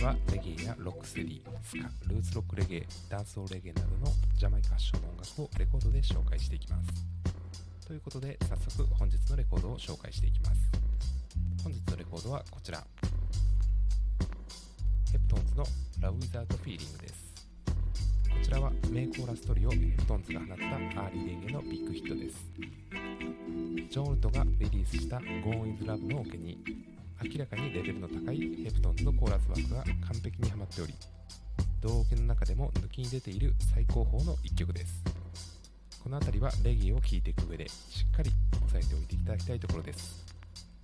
はレゲエやロックステディ、スカ、ルーツロックレゲエ、ダンスホールレゲエなどのジャマイカ発祥の音楽をレコードで紹介していきます。ということで早速本日のレコードを紹介していきます。本日のレコードはこちら、ヘプトーンズの Love Without Feeling です。こちらは名コーラストリオヘプトーンズが放ったアーリーレゲエのビッグヒットです。ジョン・ウルトがリリースした Go With Love のオケに明らかにレベルの高いヘプトーンズのコーラスワークが完璧にはまっており、同オケの中でも抜きに出ている最高峰の一曲です。この辺りはレゲエを聴いていく上でしっかり押さえておいていただきたいところです。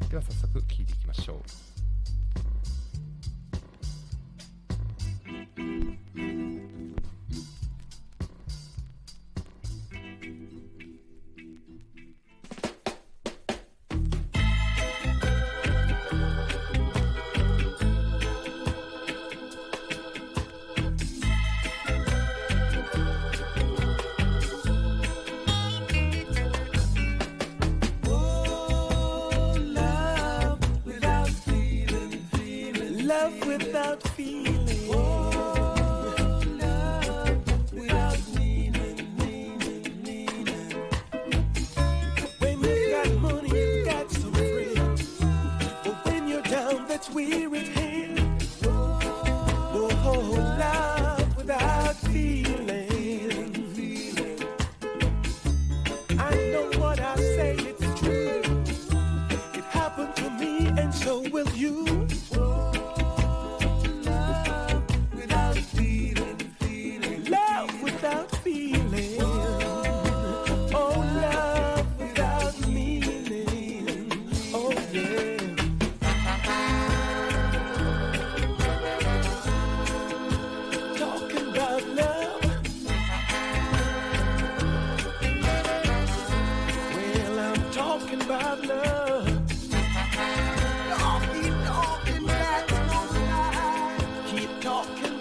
では早速聴いていきましょう。Love without feeling. Oh, love without meaning. When you got money, you got some friends. But when you're down, that's where it ends. Oh, love without feeling. I know what I say, it's true. It happened to me, and so will you. About love. Talking back, no lie. Keep talking.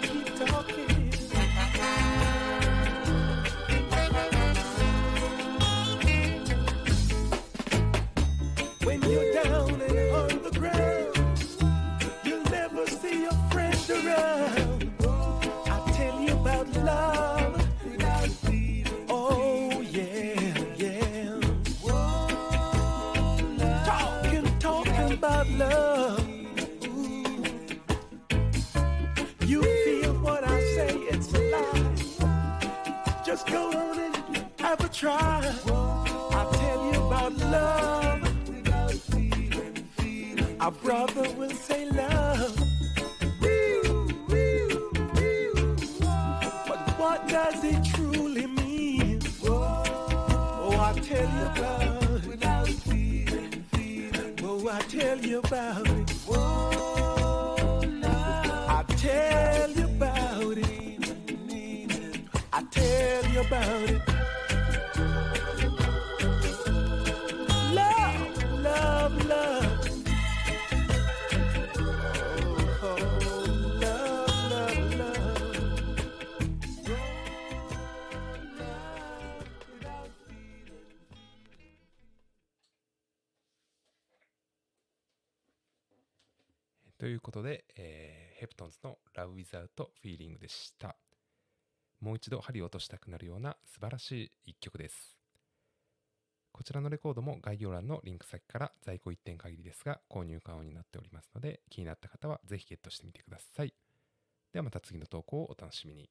When you're down and on the ground, you'll never see your friend around. I tell you about love. Oh yeah, yeah. Talking about love. Ooh. You feel what I say, it's a lie. Just go on and have a try. I'll tell you about love. Our brother will say love. But what does it truly mean? Oh, I'll tell you about it. Oh, I tell you about it. I tell you about it. I tell you about it. Love, love, love. Oh, love, love, love. Love without feeling. ということで、ヘプトーンズの Love Without Feeling でした。もう一度針を落としたくなるような素晴らしい一曲です。こちらのレコードも概要欄のリンク先から在庫1点限りですが購入可能になっておりますので、気になった方はぜひゲットしてみてください。ではまた次の投稿をお楽しみに。